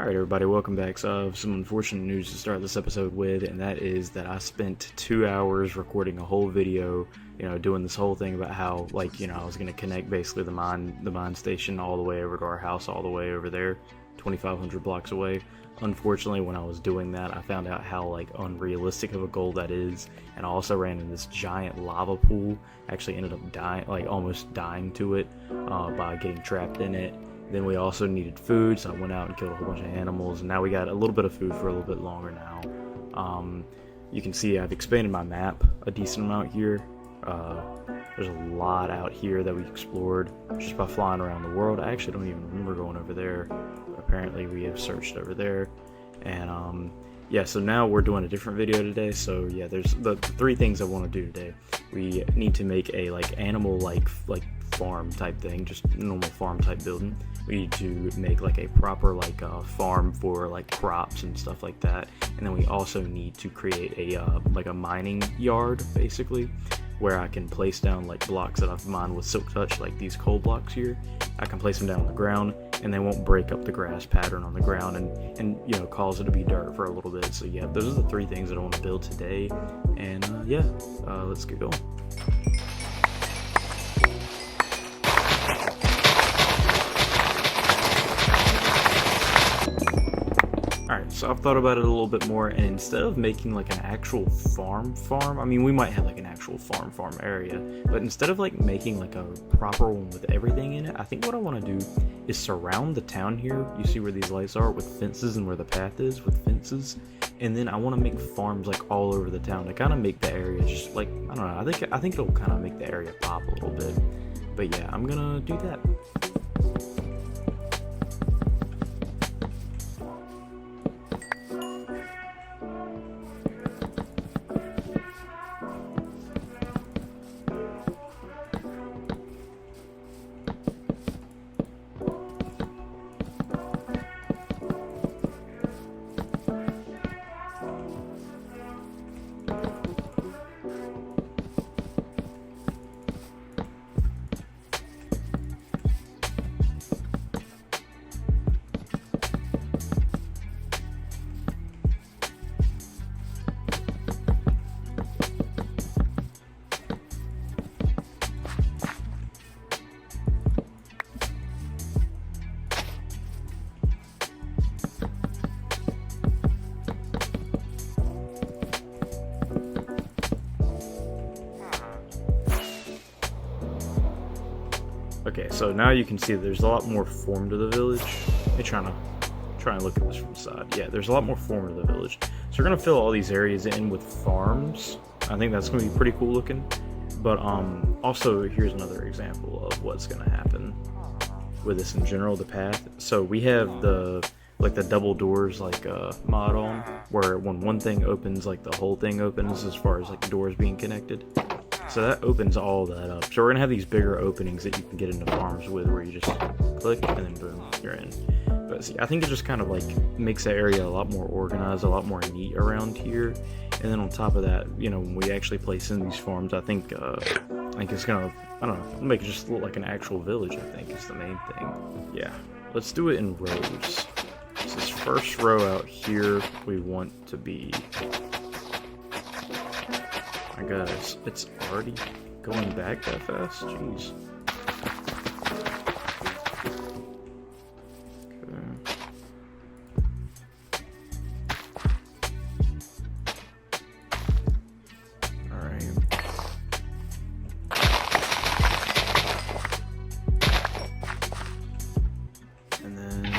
Alright everybody, welcome back. So I have some unfortunate news to start this episode with, and that is that I spent 2 hours recording a whole video, doing this whole thing about how, I was going to connect basically the mine station all the way over to our house, all the way over there, 2,500 blocks away. Unfortunately, when I was doing that, I found out how, unrealistic of a goal that is, and I also ran in this giant lava pool. Actually ended up dying, almost dying to it, by getting trapped in it. Then we also needed food, so I went out and killed a whole bunch of animals, and now we got a little bit of food for a little bit longer now. You can see I've expanded my map a decent amount here. There's a lot out here that we explored just by flying around the world. I actually don't even remember going over there. Apparently we have searched over there. And yeah, so now we're doing a different video today. So yeah, there's the three things I want to do today. We need to make a animal farm type thing, just normal farm type building. We need to make a proper farm for crops and stuff like that, and then we also need to create a mining yard basically, where I can place down blocks that I've mined with silk touch, like these coal blocks here. I can place them down on the ground and they won't break up the grass pattern on the ground and cause it to be dirt for a little bit. So yeah, those are the three things that I want to build today, and let's get going. Alright, so I've thought about it a little bit more, and instead of making an actual farm, I mean, we might have an actual farm area, but instead of making a proper one with everything in it, I think what I want to do is surround the town here. You see where these lights are with fences, and where the path is with fences, and then I want to make farms all over the town to kind of make the area just I don't know, I think it'll kind of make the area pop a little bit. But yeah, I'm gonna do that. Okay, so now you can see there's a lot more form to the village. Let me try and look at this from the side. Yeah, there's a lot more form to the village. So we're gonna fill all these areas in with farms. I think that's gonna be pretty cool looking. But also here's another example of what's gonna happen with this in general, the path. So we have the double doors mod on, where when one thing opens, the whole thing opens as far as doors being connected. So that opens all that up. So we're gonna have these bigger openings that you can get into farms with, where you just click and then boom, you're in. But see, I think it just kind of makes the area a lot more organized, a lot more neat around here. And then on top of that, when we actually place in these farms, I think it's gonna, I don't know, make it just look like an actual village. I think is the main thing. Yeah, let's do it in rows. So this first row out here, we want to be. My God, it's already going back that fast? Jeez. Okay. Alright. And then...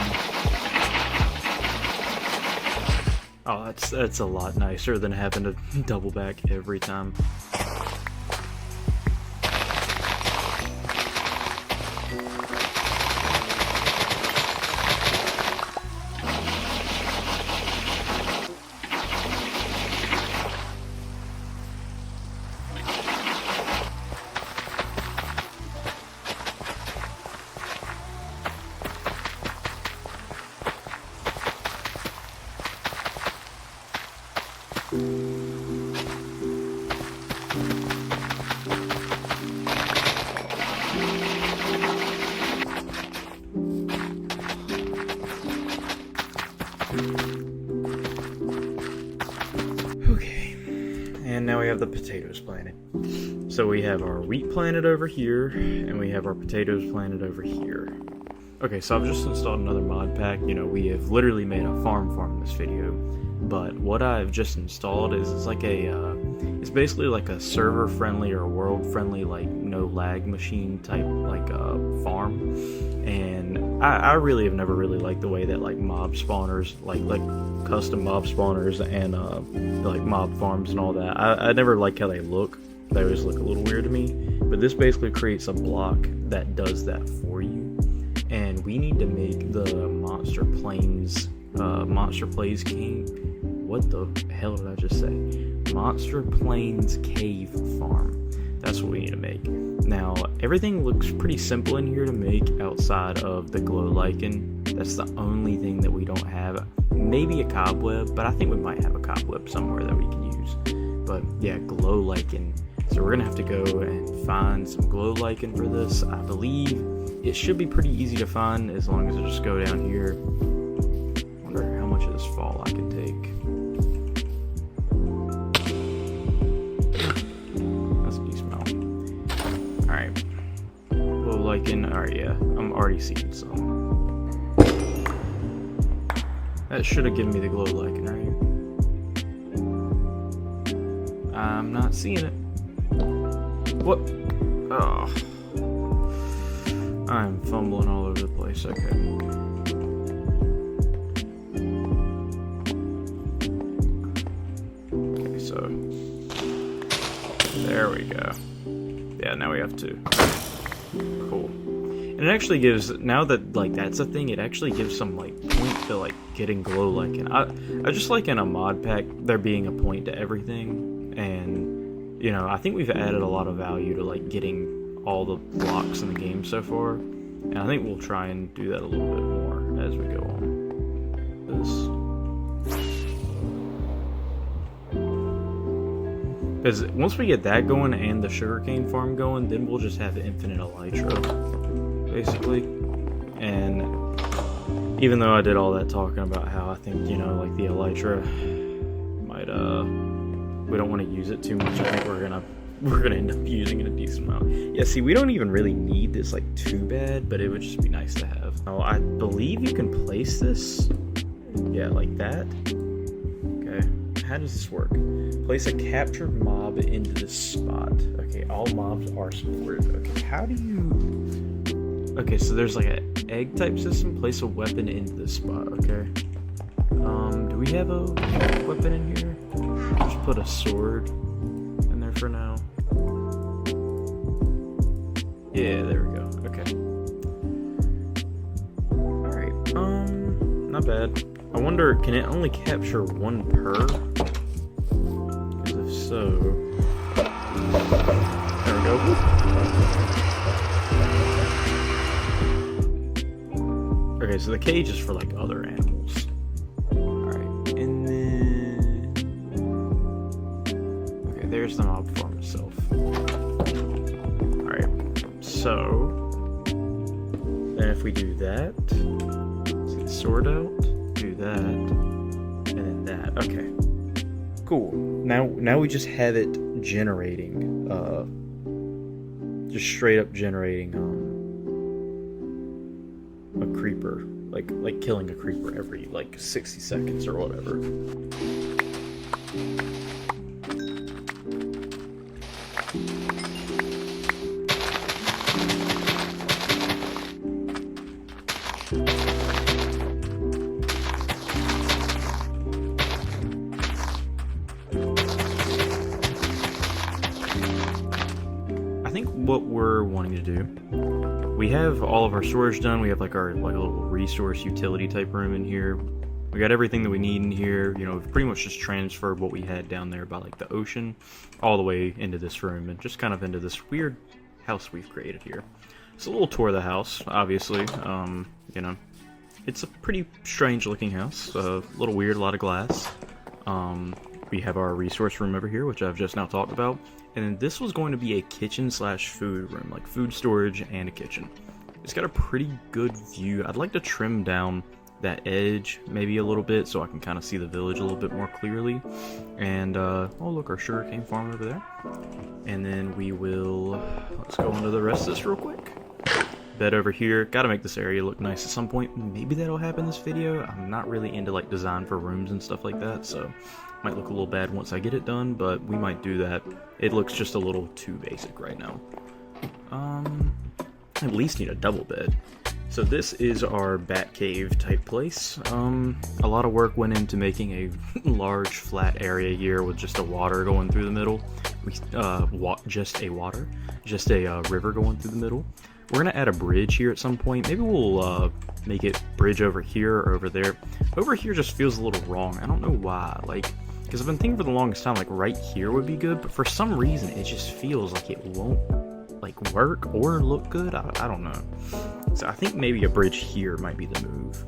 oh, that's a lot nicer than having to double back every time. Okay, and now we have the potatoes planted. So we have our wheat planted over here, and we have our potatoes planted over here. Okay, so I've just installed another mod pack. You know, we have literally made a farm in this video, but what I've just installed is it's like it's basically like a server-friendly or world-friendly, like no lag machine type like farm. And I really have never really liked the way that like mob spawners, like custom mob spawners and like mob farms and all that. I never like how they look. They always look a little weird to me. But this basically creates a block that does that for you. And we need to make the Monster Plains King. What the hell did I just say? Monster Plains Cave Farm. That's what we need to make. Now, everything looks pretty simple in here to make outside of the glow lichen. That's the only thing that we don't have. Maybe a cobweb, but I think we might have a cobweb somewhere that we can use. But yeah, glow lichen. So we're gonna have to go and find some glow lichen for this. I believe it should be pretty easy to find as long as I just go down here. I wonder how much of this fall I can take. That's a decent amount. Alright. Glow lichen. Alright, yeah. I'm already seeing some. That should have given me the glow lichen, right? I'm not seeing it. What? Oh. I'm fumbling all over the place. Okay. Okay, so there we go. Yeah, now we have two. Cool. And it actually gives, now that like that's a thing, it actually gives some like point to like getting glow lichen. I just like in a mod pack there being a point to everything, and you know, I think we've added a lot of value to like getting all the blocks in the game so far, and I think we'll try and do that a little bit more as we go on. Because once we get that going and the sugarcane farm going, then we'll just have infinite elytra, basically. And even though I did all that talking about how I think, you know, like the elytra might, we don't want to use it too much, I think we're gonna end up using it a decent amount. Yeah, see, we don't even really need this like too bad, but it would just be nice to have. Oh, I believe you can place this, yeah, like that. Okay, how does this work? Place a captured mob into this spot. Okay, all mobs are supported. Okay, how do you... Okay, so there's like an egg type system. Place a weapon into this spot. Okay. Do we have a weapon in here? Just put a sword in there for now. Yeah, there we go. Okay. Alright, not bad. I wonder, can it only capture one per? Because if so... There we go. Okay, so the cage is for, like, other animals. Alright, and then... Okay, there's the mob farm itself. So, then if we do that, so sort out, do that, and then that. Okay, cool. Now we just have it generating, just straight up generating a creeper, like killing a creeper every like 60 seconds or whatever. What we're wanting to do, we have all of our storage done. We have like our like a little resource utility type room in here. We got everything that we need in here. You know, we've pretty much just transferred what we had down there by like the ocean all the way into this room and just kind of into this weird house we've created here. It's a little tour of the house, obviously. You know, it's a pretty strange looking house, a little weird, a lot of glass. We have our resource room over here, which I've just now talked about. And then this was going to be a kitchen slash food room, like food storage and a kitchen. It's got a pretty good view. I'd like to trim down that edge maybe a little bit so I can kind of see the village a little bit more clearly. And oh look, our sugarcane farm over there. And then let's go into the rest of this real quick. Bed over here. Gotta make this area look nice at some point. Maybe that'll happen in this video. I'm not really into like design for rooms and stuff like that, so might look a little bad once I get it done, but we might do that. It looks just a little too basic right now. At least need a double bed. So this is our bat cave type place. A lot of work went into making a large flat area here with just a water going through the middle. Just a river going through the middle. We're gonna add a bridge here at some point. Maybe we'll make it bridge over here or over there. Over here just feels a little wrong. I don't know why. Like, because I've been thinking for the longest time, like right here would be good, but for some reason it just feels like it won't like work or look good. I don't know. So I think maybe a bridge here might be the move.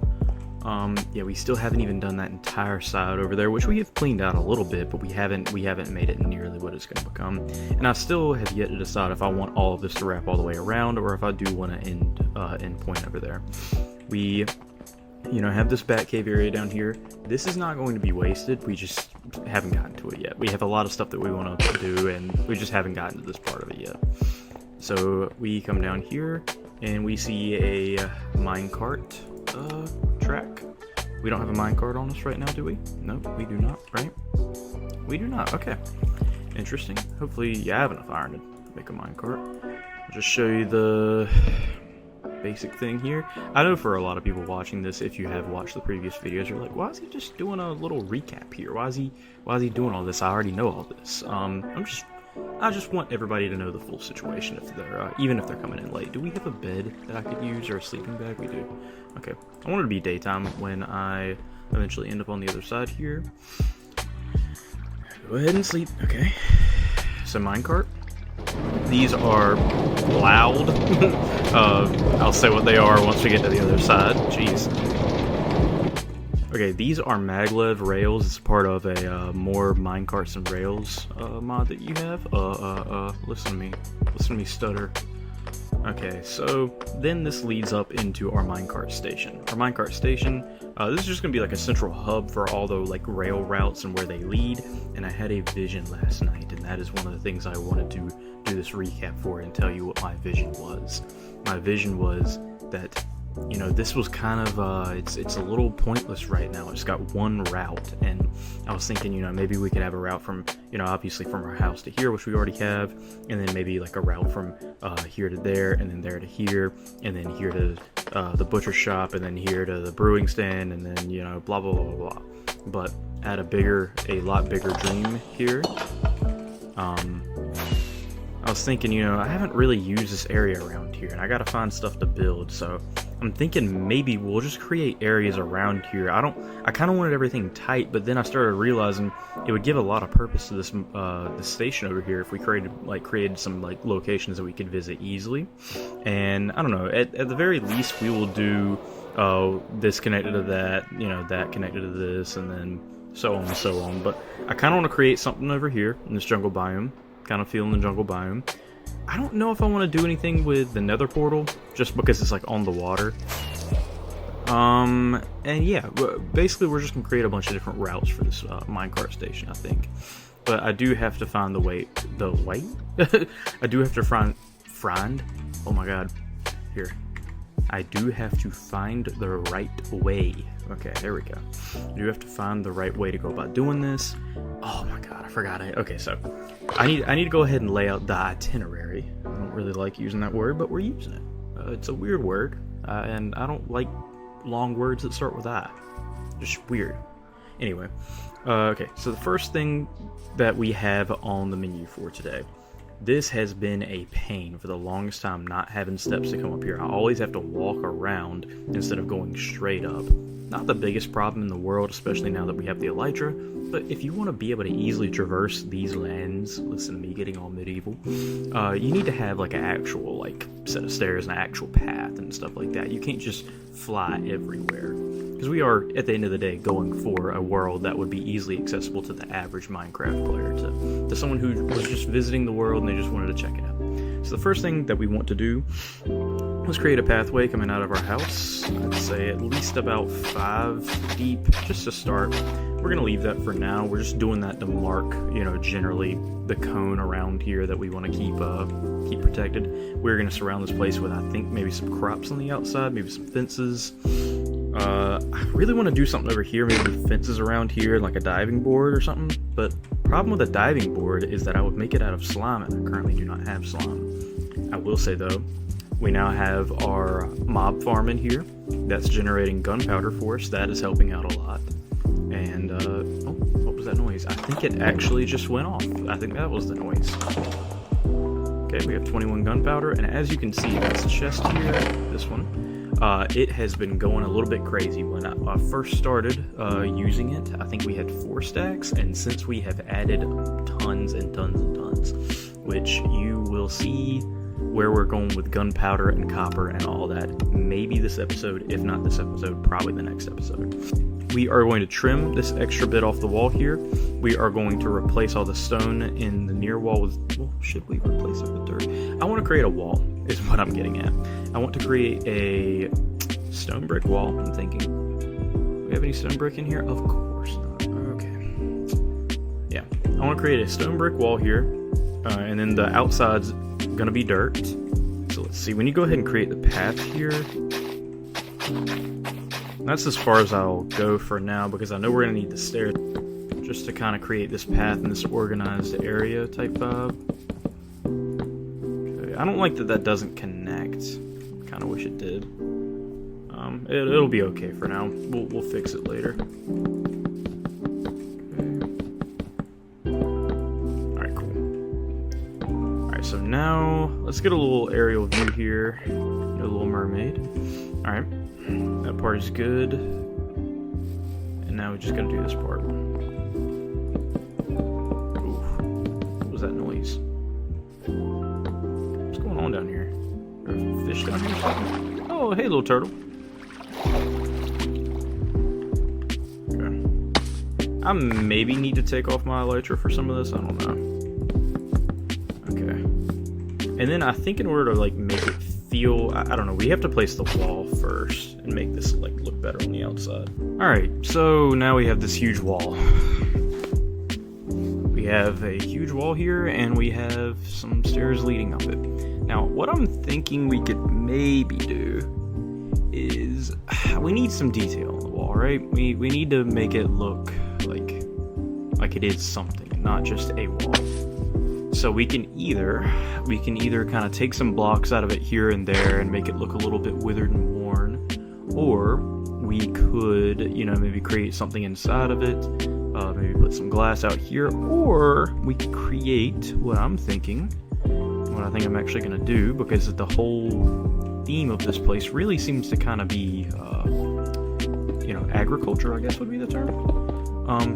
Yeah, we still haven't even done that entire side over there, which we have cleaned out a little bit, but we haven't made it nearly what it's going to become. And I still have yet to decide if I want all of this to wrap all the way around, or if I do want to end point over there. We, have this bat cave area down here. This is not going to be wasted. We just haven't gotten to it yet. We have a lot of stuff that we want to do, and we just haven't gotten to this part of it yet. So we come down here, and we see a minecart track. We don't have a minecart on us right now, do we? Nope, we do not, right? We do not, okay. Interesting. Hopefully you have enough iron to make a minecart. I'll just show you the basic thing here. I know for a lot of people watching this, if you have watched the previous videos, you're like, why is he just doing a little recap here? Why is he doing all this? I already know all this. I just want everybody to know the full situation if they're even if they're coming in late. Do we have a bed that I could use or a sleeping bag? We do. Okay. I want it to be daytime when I eventually end up on the other side here. Go ahead and sleep. Okay. So minecart. These are loud. I'll say what they are once we get to the other side. Jeez. Okay, these are maglev rails. It's part of a more minecarts and rails mod that you have. Listen to me stutter. Okay, so then this leads up into our minecart station. Our minecart station, this is just gonna be like a central hub for all the like rail routes and where they lead. And I had a vision last night, and that is one of the things I wanted to do this recap for and tell you what my vision was. My vision was that, this was kind of, it's a little pointless right now. It's got one route, and I was thinking, maybe we could have a route from, obviously from our house to here, which we already have, and then maybe like a route from here to there, and then there to here, and then here to the butcher shop, and then here to the brewing stand, and then, blah, blah, blah, blah. But I had a lot bigger dream here. I was thinking, I haven't really used this area around here, and I gotta find stuff to build, so I'm thinking maybe we'll just create areas around here. I kind of wanted everything tight, but then I started realizing it would give a lot of purpose to this station over here if we created some like locations that we could visit easily. And I don't know, at the very least we will do this connected to that, that connected to this, and then so on and so on. But I kind of want to create something over here in this jungle biome. Kind of feeling the jungle biome. I don't know if I want to do anything with the nether portal, just because it's like on the water. And yeah, basically we're just gonna create a bunch of different routes for this minecart station, I think. But I do have to find I do have to find. Oh my god, here. I do have to find the right way. Okay, there we go. I do have to find the right way to go about doing this. Oh my god, I forgot it. Okay, so I need to go ahead and lay out the itinerary. I don't really like using that word, but we're using it. It's a weird word, and I don't like long words that start with I. Just weird. Anyway, okay, so the first thing that we have on the menu for today. This has been a pain for the longest time, not having steps to come up here. I always have to walk around instead of going straight up. Not the biggest problem in the world, especially now that we have the elytra, but if you want to be able to easily traverse these lands, listen to me getting all medieval, you need to have like an actual like set of stairs and an actual path and stuff like that. You can't just fly everywhere. Because we are, at the end of the day, going for a world that would be easily accessible to the average Minecraft player, to someone who was just visiting the world and they just wanted to check it out. So the first thing that we want to do Let's create a pathway coming out of our house. I'd say at least about 5 deep, just to start. We're gonna leave that for now. We're just doing that to mark, generally the cone around here that we want to keep protected. We're gonna surround this place with, I think, maybe some crops on the outside, maybe some fences. I really want to do something over here, maybe fences around here, like a diving board or something. But problem with a diving board is that I would make it out of slime, and I currently do not have slime. I will say though, we now have our mob farm in here that's generating gunpowder for us. That is helping out a lot. And, what was that noise? I think it actually just went off. I think that was the noise. Okay, we have 21 gunpowder, and as you can see, this chest here, this one, it has been going a little bit crazy. When I first started using it, I think we had 4 stacks, and since we have added tons and tons and tons, which you will see where we're going with gunpowder and copper and all that, maybe this episode, if not this episode, probably the next episode. We are going to trim this extra bit off the wall here. We are going to replace all the stone in the near wall with, well, should we replace it with dirt? I want to create a wall, is what I'm getting at. I want to create a stone brick wall, I'm thinking. Do we have any stone brick in here? Of course not. Okay. Yeah, I want to create a stone brick wall here, and then the outside's gonna be dirt. So let's see, when you go ahead and create the path here, that's as far as I'll go for now, because I know we're gonna need the stairs just to kind of create this path in this organized area type vibe. Okay, I don't like that doesn't connect. Kind of wish it did. It'll be okay for now. We'll fix it later. So now, let's get a little aerial view here. Get a little mermaid. Alright, that part is good. And now we just gotta do this part. Oof. What was that noise? What's going on down here? Are there fish down here? Oh, hey little turtle. Okay. I maybe need to take off my elytra for some of this, I don't know. And then I think in order to like make it feel, I don't know, we have to place the wall first and make this like look better on the outside. Alright, so now we have this huge wall. We have a huge wall here, and we have some stairs leading up it. Now, what I'm thinking we could maybe do is, we need some detail on the wall, right? We need to make it look like it is something, not just a wall. So we can either kind of take some blocks out of it here and there and make it look a little bit withered and worn, or we could, maybe create something inside of it, maybe put some glass out here, or we could create what I think I'm actually going to do, because the whole theme of this place really seems to kind of be, agriculture, I guess would be the term.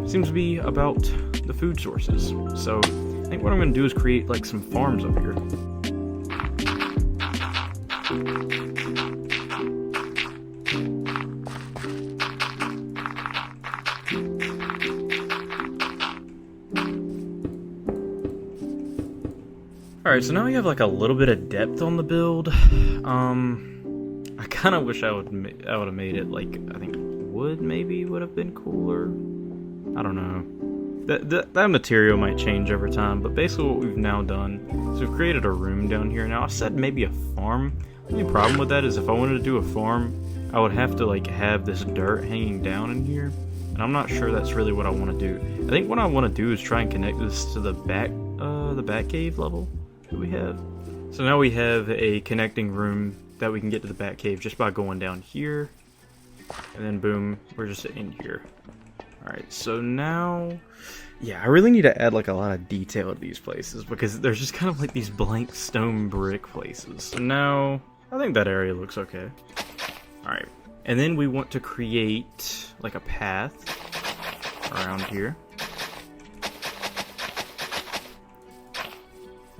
Seems to be about the food sources. So I think what I'm going to do is create like some farms up here. Alright, so now we have like a little bit of depth on the build. I kind of wish I would have made it like, I think wood maybe would have been cooler. I don't know. That material might change over time, but basically what we've now done is we've created a room down here. Now I said maybe a farm. The only problem with that is if I wanted to do a farm, I would have to like have this dirt hanging down in here, and I'm not sure that's really what I want to do. I think what I want to do is try and connect this to the back cave level that we have. So now we have a connecting room that we can get to the bat cave just by going down here, and then boom, we're just in here. Alright, so now, yeah, I really need to add like a lot of detail to these places, because there's just kind of like these blank stone brick places. So now, I think that area looks okay. Alright, and then we want to create like a path around here.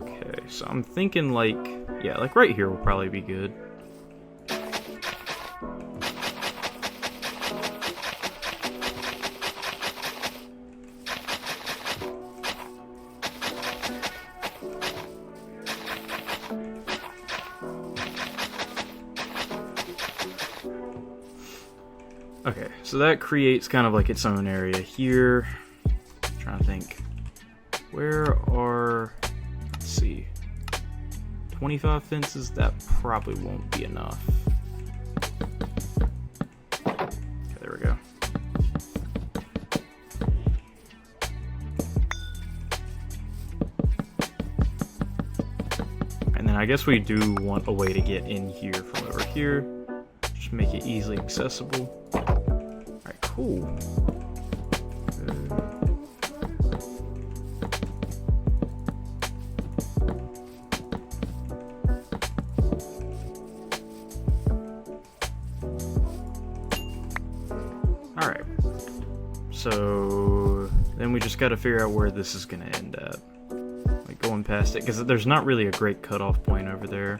Okay, so I'm thinking like, yeah, like right here will probably be good. Okay, so that creates kind of like its own area here. I'm trying to think. Where are... Let's see. 25 fences? That probably won't be enough. Okay, there we go. And then I guess we do want a way to get in here from over here. Just make it easily accessible. Alright, cool. Alright. So then we just gotta figure out where this is gonna end at. Like going past it, because there's not really a great cutoff point over there.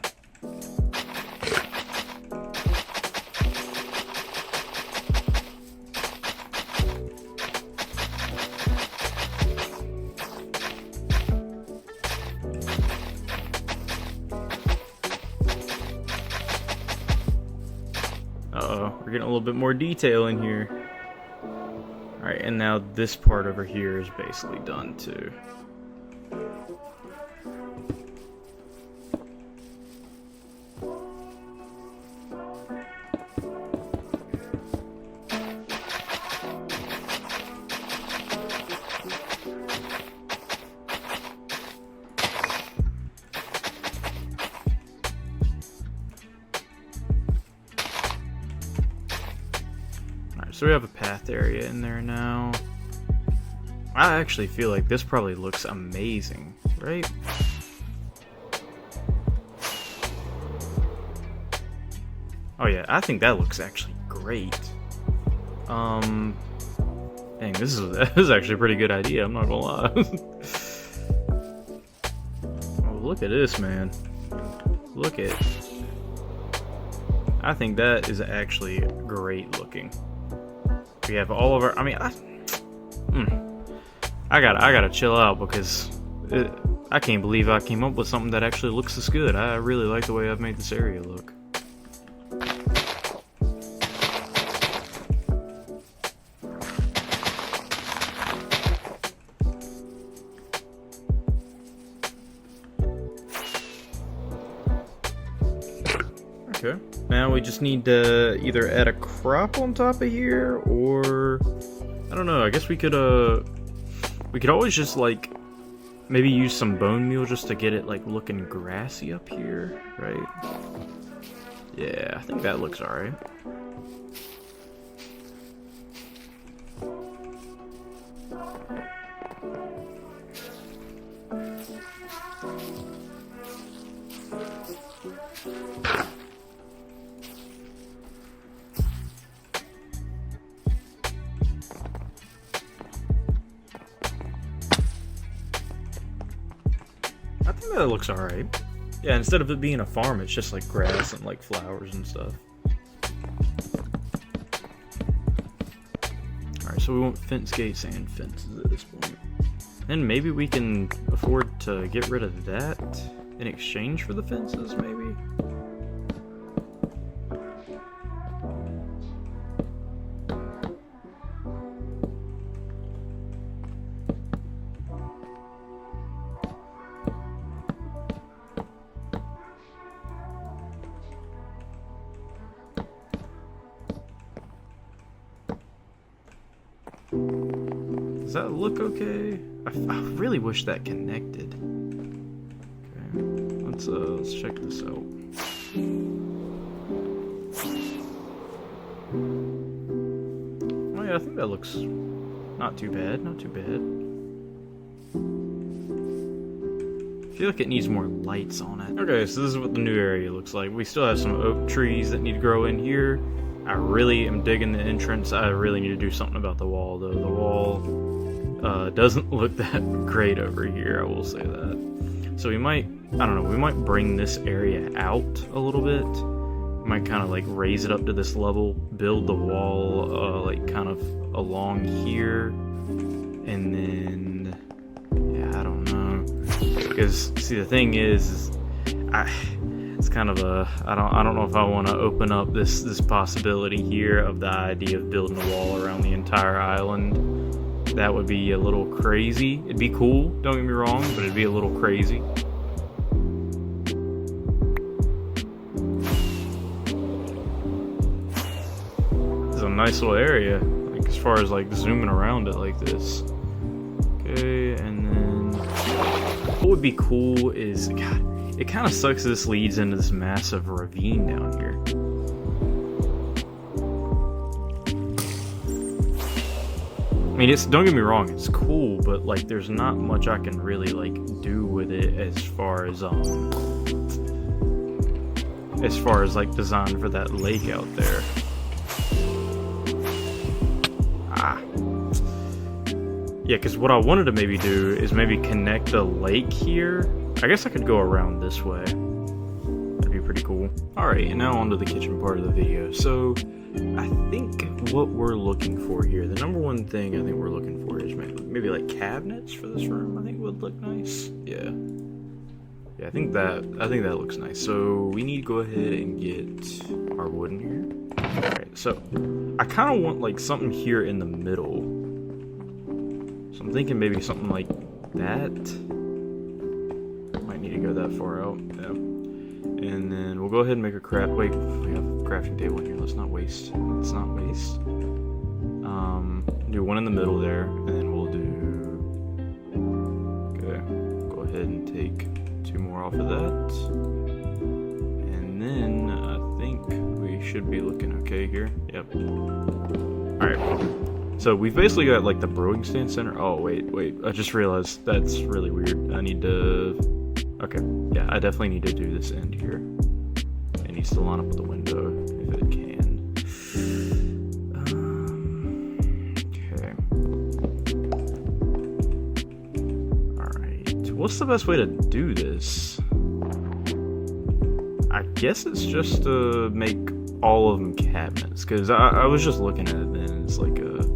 Uh-oh, we're getting a little bit more detail in here. Alright, and now this part over here is basically done too. So we have a path area in there now. I actually feel like this probably looks amazing, right? Oh yeah, I think that looks actually great. Dang, this is actually a pretty good idea, I'm not gonna lie. Oh, look at this, man. Look at... I think that is actually great looking. We have all of our... I mean, I gotta chill out because I can't believe I came up with something that actually looks this good. I really like the way I've made this area look. Okay, now we just need to either add a crop on top of here, or I don't know. I guess we could always just like maybe use some bone meal just to get it like looking grassy up here, right? Yeah, I think that looks alright. I think that looks alright. Yeah, instead of it being a farm, it's just like grass and like flowers and stuff. Alright, so we want fence gates and fences at this point. And maybe we can afford to get rid of that in exchange for the fences, maybe? Does that look okay? I really wish that connected. Okay, let's check this out. Oh yeah, I think that looks not too bad, not too bad. I feel like it needs more lights on it. Okay, so this is what the new area looks like. We still have some oak trees that need to grow in here. I really am digging the entrance. I really need to do something about the wall, though. The wall doesn't look that great over here, I will say that. So we might, I don't know, we might bring this area out a little bit. We might kind of like raise it up to this level, build the wall like kind of along here, and then, yeah, I don't know. Because, see, the thing is it's kind of a, I don't know if I want to open up this possibility here of the idea of building a wall around the entire island. That would be a little crazy. It'd be cool, don't get me wrong, but it'd be a little crazy. It's a nice little area, like as far as like zooming around it like this. Okay, and then what would be cool is, God, it kind of sucks this leads into this massive ravine down here. I mean, don't get me wrong, it's cool, but like there's not much I can really like do with it as far as like design for that lake out there. Yeah, because what I wanted to maybe do is maybe connect the lake here. I guess I could go around this way. That'd be pretty cool. Alright, and now onto the kitchen part of the video. So, I think what we're looking for here, the number one thing I think we're looking for is maybe like cabinets for this room. I think would look nice. Yeah. Yeah, I think that looks nice. So, we need to go ahead and get our wood in here. Alright, so, I kind of want like something here in the middle. So I'm thinking maybe something like that. Might need to go that far out. Yeah. And then we'll go ahead and make a wait, we have a crafting table in here. Let's not waste. Let's not waste. Do one in the middle there, and then we'll do. Okay. Go ahead and take 2 more off of that. And then I think we should be looking okay here. Yep. Alright. So we've basically got like the brewing stand center. Oh wait, I just realized that's really weird. I need to, okay, yeah, I definitely need to do this end here. It needs to line up with the window if it can. Okay. Alright, what's the best way to do this? I guess it's just to make all of them cabinets, because I was just looking at it then, it's like a,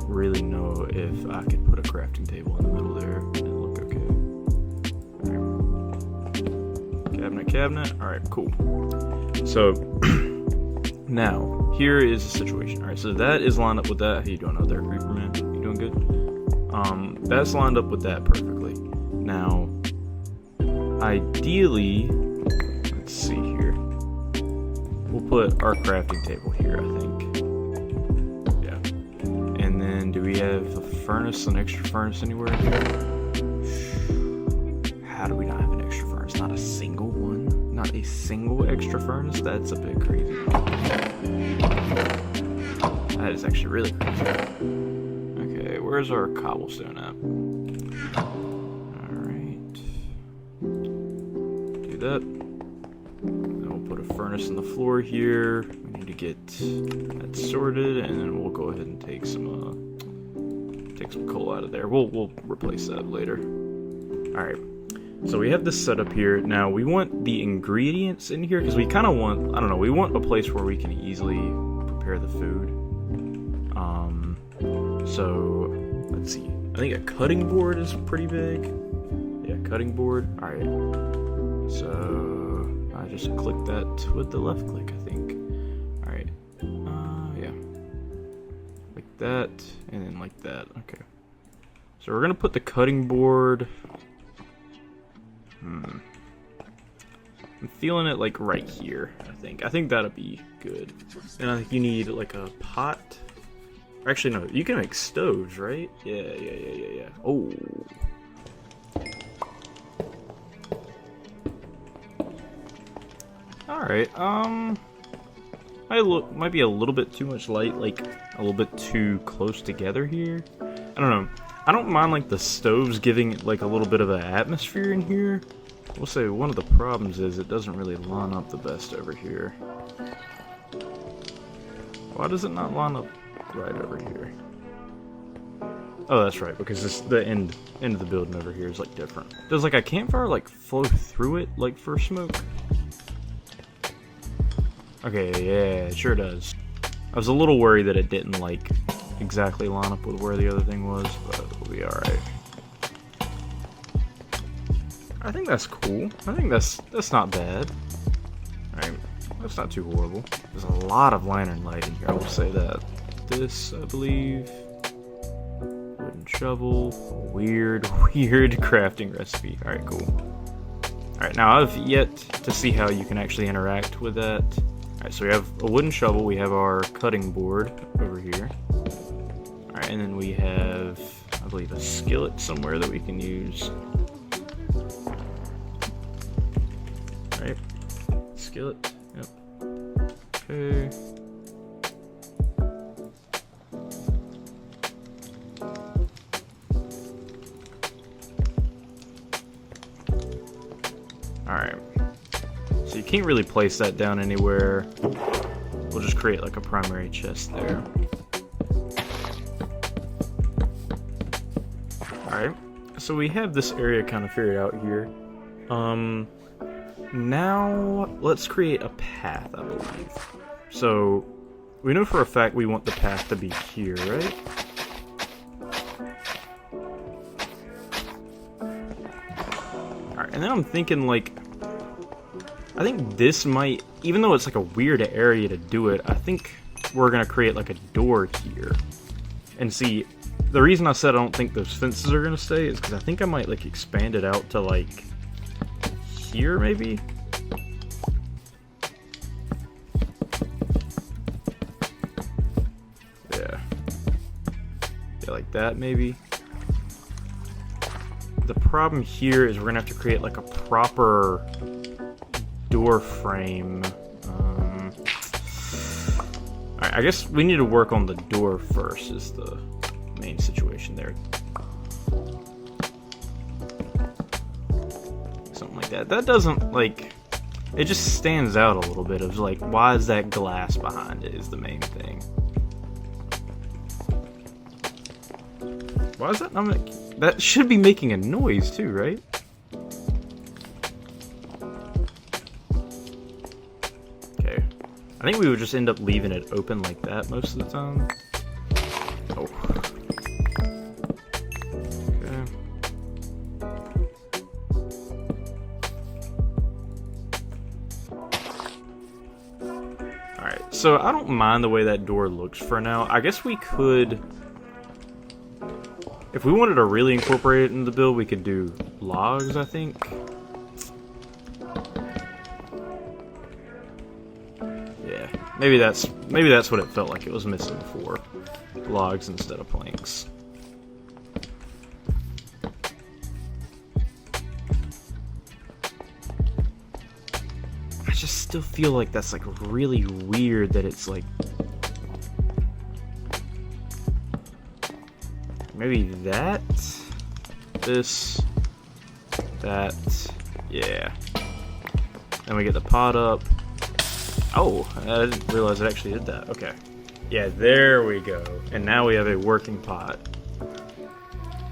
really know if I could put a crafting table in the middle there and it'll look okay. Cabinet. Alright, cool. So now here is the situation. Alright, so that is lined up with that. How you doing out there, Creeper Man? You doing good? That's lined up with that perfectly. Now ideally, let's see here. We'll put our crafting table here, I think. Do we have a furnace, an extra furnace anywhere in here? How do we not have an extra furnace? Not a single one? Not a single extra furnace? That's a bit crazy. That is actually really crazy. Okay, where's our cobblestone at? Alright. Do that. Then we'll put a furnace on the floor here. We need to get that sorted, and then we'll go ahead and take some coal out of there. We'll replace that later. Alright, so we have this set up here. Now we want the ingredients in here because we kind of want, I don't know, we want a place where we can easily prepare the food. So let's see, I think a cutting board is pretty big. Yeah, cutting board. Alright, so I just click that with the left click, I think. Alright, yeah, like that, and then like that. Okay, so we're gonna put the cutting board, I'm feeling it like right here. I think that'll be good. And I think you need like a pot. Actually no, you can make stoves, right? Yeah. Oh, alright, might be a little bit too much light, like a little bit too close together here. I don't know. I don't mind like the stoves giving it like a little bit of an atmosphere in here. I will say one of the problems is it doesn't really line up the best over here. Why does it not line up right over here? Oh, that's right, because this, the end of the building over here is like different. Does like a campfire like flow through it like for smoke? Okay, yeah, it sure does. I was a little worried that it didn't like exactly line up with where the other thing was, but we'll be alright. I think that's cool. I think that's not bad. Alright, that's not too horrible. There's a lot of lantern lighting here, I will say that. This, I believe... wooden shovel. Weird crafting recipe. Alright, cool. Alright, now I've yet to see how you can actually interact with that. Alright, so we have a wooden shovel, we have our cutting board over here. Alright, and then we have, I believe, a skillet somewhere that we can use. Alright, skillet, yep. Okay. Alright, so you can't really place that down anywhere. We'll just create like a primary chest there. Alright, so we have this area kind of figured out here. Now let's create a path, I believe. So we know for a fact we want the path to be here, right? Alright, and then I'm thinking like, I think this might, even though it's like a weird area to do it, I think we're gonna create like a door here. And see, the reason I said I don't think those fences are gonna stay is because I think I might like expand it out to like here maybe? Yeah. Yeah, like that maybe. The problem here is we're gonna have to create like a proper door frame. Alright, I guess we need to work on the door first is the main situation there. Something like that. That doesn't, like, it just stands out a little bit of, like, why is that glass behind it is the main thing. Why is that not making... That should be making a noise too, right? Okay. I think we would just end up leaving it open like that most of the time. Oh. So I don't mind the way that door looks for now. I guess we could, if we wanted to really incorporate it in the build, we could do logs, I think. Yeah, maybe that's what it felt like it was missing before. Logs instead of planks. I just still feel like that's like really weird that it's like maybe that, this, that, yeah. Then we get the pot up. Oh, I didn't realize it actually did that. Okay. Yeah, there we go. And now we have a working pot.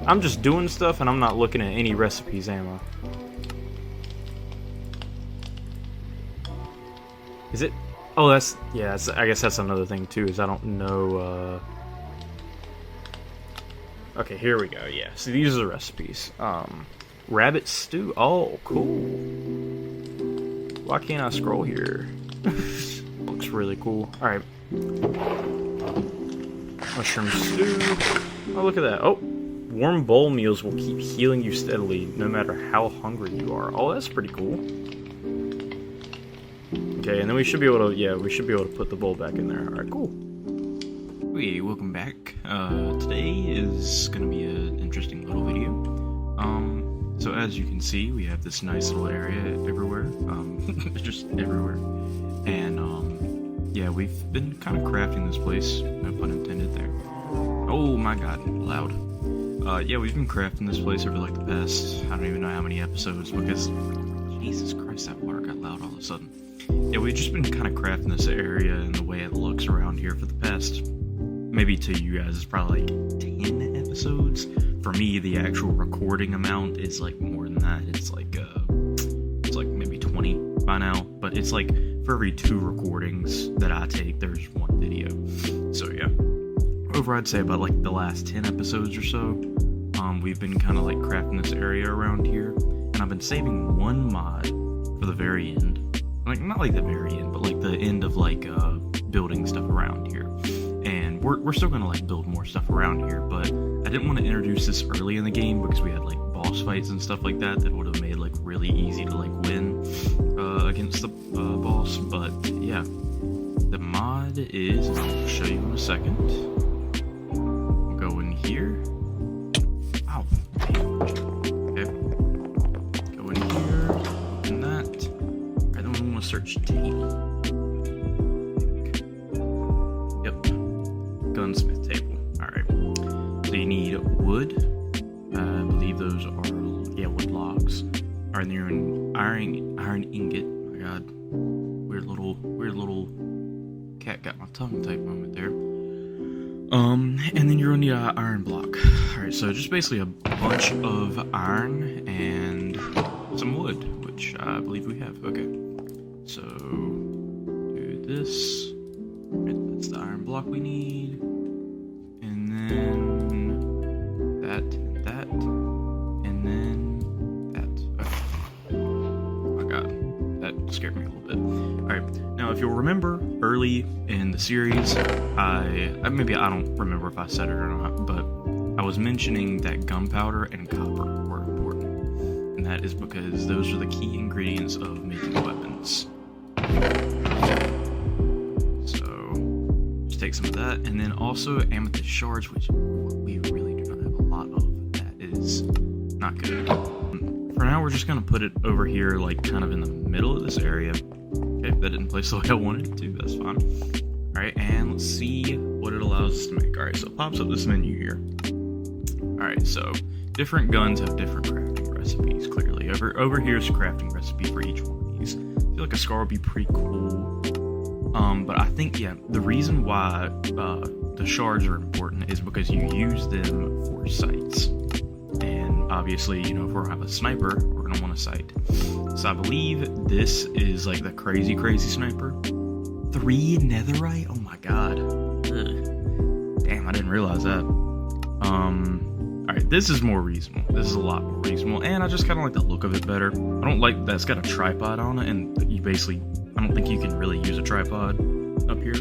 I'm just doing stuff and I'm not looking at any recipes, am I? Is it? Oh, that's, yeah, I guess that's another thing too, is I don't know, okay, here we go, yeah. So these are the recipes. Rabbit stew, oh, cool. Why can't I scroll here? Looks really cool. Alright. Mushroom stew. Oh, look at that. Oh, warm bowl meals will keep healing you steadily, no matter how hungry you are. Oh, that's pretty cool. Okay, and then we should be able to, yeah, we should be able to put the bowl back in there. Alright, cool. Hey, welcome back. Today is gonna be an interesting little video. So as you can see, we have this nice little area everywhere. Just everywhere. And, yeah, we've been kind of crafting this place, no pun intended there. Oh my god, loud. Yeah, we've been crafting this place over like the past, I don't even know how many episodes, because, Jesus Christ, that water got loud all of a sudden. Yeah, we've just been kind of crafting this area and the way it looks around here for the past, maybe to you guys, it's probably like 10 episodes. For me, the actual recording amount is like more than that. It's like maybe 20 by now, but it's like for every 2 recordings that I take, there's 1 video. So yeah, over I'd say about like the last 10 episodes or so, we've been kind of like crafting this area around here. And I've been saving one mod for the very end. Like, not like the very end, but like the end of like building stuff around here. And we're still gonna like build more stuff around here, but I didn't want to introduce this early in the game because we had like boss fights and stuff like that would have made like really easy to like win against the boss. But yeah, the mod is, and I'll show you in a second. We'll go in here. Ow. Okay. Go in here, open that. Alright, then we want to search table. Yep. Gunsmith table. Alright. So you need wood. I believe those are, wood logs. Alright, then you're an iron ingot. Oh my god. Weird little cat got my tongue type moment there. And then you're gonna need an iron block. Alright, so just basically a bunch of iron and some wood, which I believe we have. Okay. So do this. Right, that's the iron block we need. And then that and that. And then that. Okay. Oh my god. That scared me a little bit. Alright, now if you'll remember early in the series, maybe I don't remember if I said it or not, but I was mentioning that gunpowder and copper were important. And that is because those are the key ingredients of making weapons. So just take some of that, and then also amethyst shards, which we really do not have a lot of. That is not good. For now, we're just gonna put it over here, like kind of in the middle of this area. Okay, that didn't place the way I wanted it to, that's fine. Alright, and let's see what it allows us to make. Alright, so it pops up this menu here. Alright, so different guns have different crafting recipes, clearly. Over here's a crafting recipe for each one of these. I feel like a scar would be pretty cool. But I think, yeah, the reason why the shards are important is because you use them for sights. And obviously, you know, if we're gonna have a sniper, we're gonna want a sight. So I believe this is like the crazy sniper. 3 netherite? Oh my god. Ugh. Damn, I didn't realize that. Alright, this is more reasonable. This is a lot more reasonable, and I just kind of like the look of it better. I don't like that it's got a tripod on it, and you basically, I don't think you can really use a tripod up here.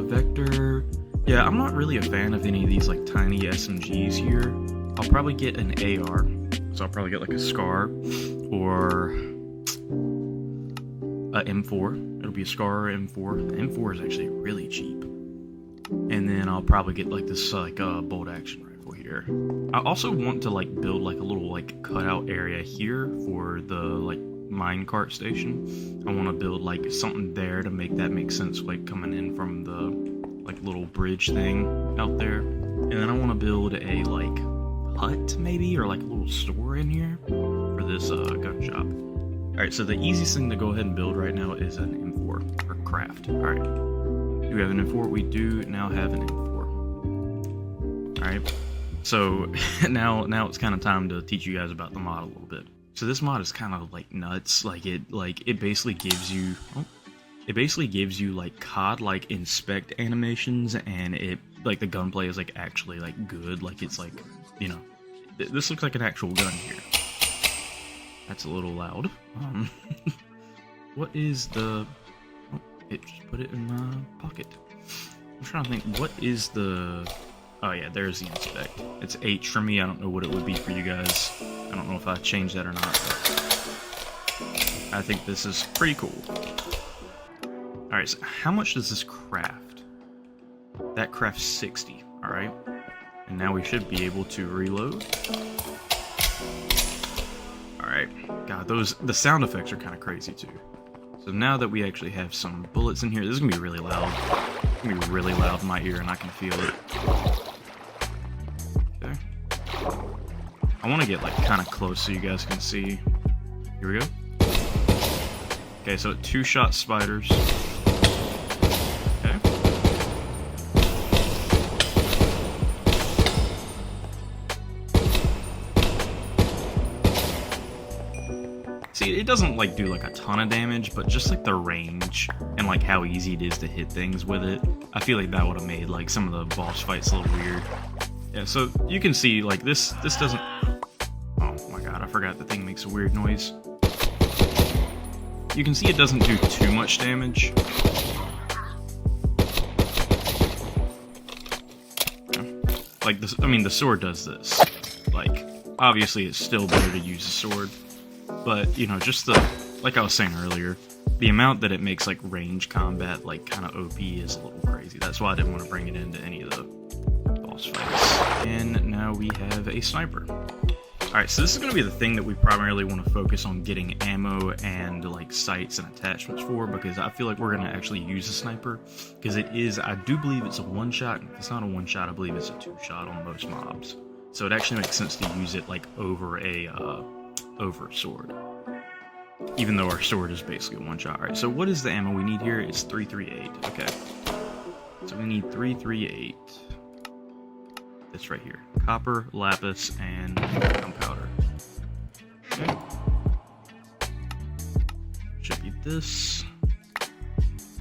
Vector. Yeah, I'm not really a fan of any of these like tiny SMGs here. I'll probably get an AR. So I'll probably get like a SCAR or a M4. It'll be a SCAR or M4. The M4 is actually really cheap. And then I'll probably get like this like bolt action rifle here. I also want to like build like a little like cutout area here for the like minecart station. I want to build like something there to make that make sense, like coming in from the like little bridge thing out there. And then I want to build a like hut maybe, or like a little store in here for this gun shop. Alright, so the easiest thing to go ahead and build right now is an M4 or craft. Alright, do we have an M4? We do now have an M4. Alright, so now it's kind of time to teach you guys about the mod a little bit. So this mod is kind of like nuts. It basically gives you like COD like inspect animations, and it like the gunplay is like actually like good. Like it's like, you know, this looks like an actual gun here. That's a little loud. What is the? Oh, it just put it in my pocket. I'm trying to think. What is the? Oh yeah, there's the inspect. It's H for me. I don't know what it would be for you guys. I don't know if I changed that or not. But I think this is pretty cool. Alright, so how much does this craft? That crafts 60, alright? And now we should be able to reload. Alright, god, the sound effects are kind of crazy too. So now that we actually have some bullets in here, this is going to be really loud. It's going to be really loud in my ear, and I can feel it. Okay. I want to get like kind of close so you guys can see. Here we go. Okay, so 2-shot spiders. Okay. See, it doesn't like do like a ton of damage, but just like the range and like how easy it is to hit things with it, I feel like that would have made like some of the boss fights a little weird. Yeah, so you can see like this doesn't. Oh, forgot the thing makes a weird noise. You can see it doesn't do too much damage. Like, this, I mean, the sword does this. Like, obviously it's still better to use a sword. But, you know, just the, like I was saying earlier, the amount that it makes, like, range combat, like, kind of OP is a little crazy. That's why I didn't want to bring it into any of the boss fights. And now we have a sniper. Alright, so this is going to be the thing that we primarily want to focus on getting ammo and, like, sights and attachments for, because I feel like we're going to actually use a sniper, because it is, I do believe it's a one-shot, and if it's not a one-shot, I believe it's a two-shot on most mobs. So it actually makes sense to use it, like, over a sword. Even though our sword is basically a one-shot. Alright, so what is the ammo we need here? It's 338. Okay. So we need 338. That's right here. Copper, lapis, and gunpowder. Okay. Should be this.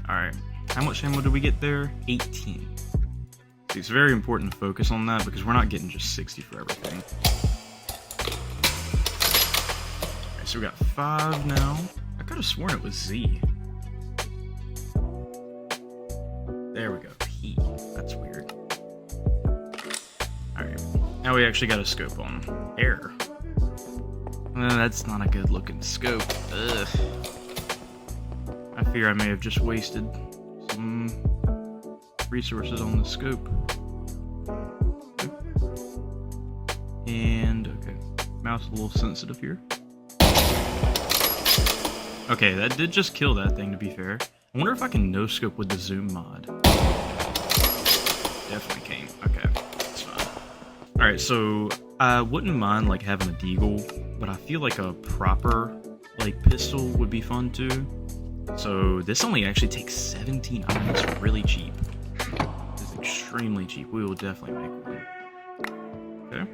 Alright. How much ammo did we get there? 18. So it's very important to focus on that because we're not getting just 60 for everything. Alright, so we got 5 now. I could have sworn it was Z. There we go. P. That's weird. Alright, now we actually got a scope on. Air. That's not a good looking scope. Ugh. I fear I may have just wasted some resources on the scope. Okay. And, okay. Mouse a little sensitive here. Okay, that did just kill that thing, to be fair. I wonder if I can no-scope with the zoom mod. Definitely can't. Okay. Alright, so I wouldn't mind like having a deagle, but I feel like a proper like pistol would be fun too. So this only actually takes 17 items. It's really cheap. It's extremely cheap. We will definitely make one. Okay.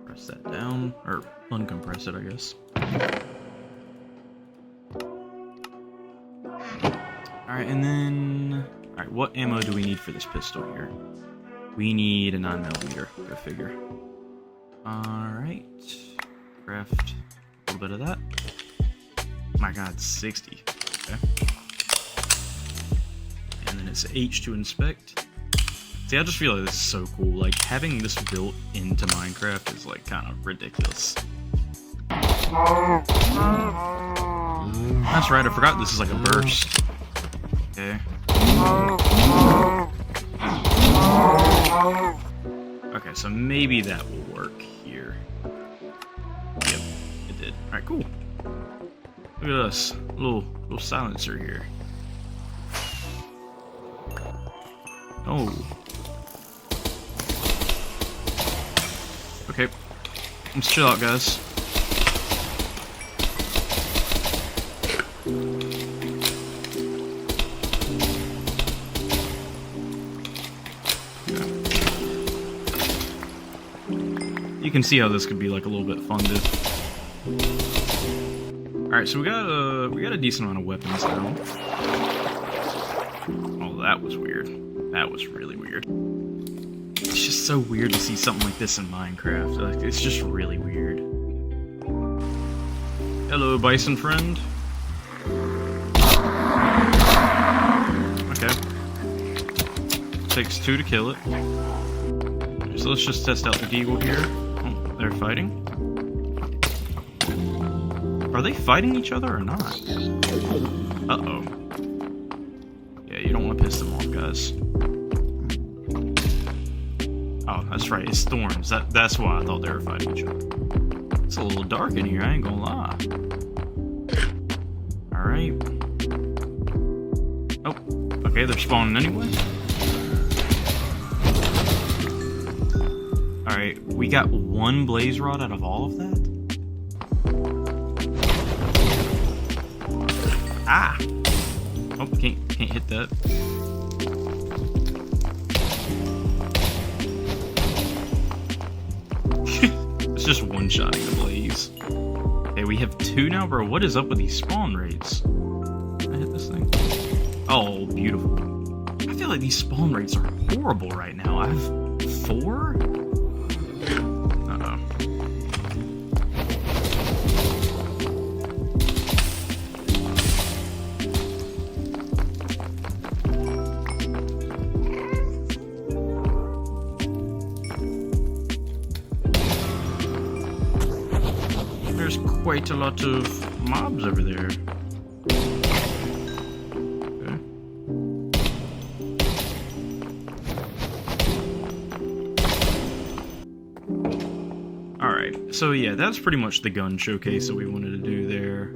Press that down, or uncompress it, I guess. Alright, and then alright, what ammo do we need for this pistol here? We need a 9mm, go figure. Alright. Craft a little bit of that. My god, 60. Okay. And then it's H to inspect. See, I just feel like this is so cool. Like, having this built into Minecraft is, like, kind of ridiculous. That's right, I forgot this is like a burst. Okay. Okay, so maybe that will work here. Yep, it did. Alright, cool. Look at us. Little silencer here. Oh. Okay. Let's chill out, guys. You can see how this could be like a little bit fun to. Alright, so we got a decent amount of weapons now. Oh, that was weird. That was really weird. It's just so weird to see something like this in Minecraft. Like, it's just really weird. Hello, bison friend. Okay. Takes 2 to kill it. So let's just test out the deagle here. Oh, they're fighting. Are they fighting each other or not? Uh-oh. Yeah, you don't want to piss them off, guys. Oh, that's right, it's thorns. That's why I thought they were fighting each other. It's a little dark in here, I ain't gonna lie. Alright. Oh, okay, they're spawning anyway. Alright, we got 1 blaze rod out of all of that? Ah! Oh, can't hit that. It's just one-shotting the blaze. Okay, we have 2 now, bro. What is up with these spawn rates? Can I hit this thing? Oh, beautiful. I feel like these spawn rates are horrible right now. I have 4? there's quite a lot of mobs over there. Okay. Alright, so yeah, that's pretty much the gun showcase that we wanted to do there.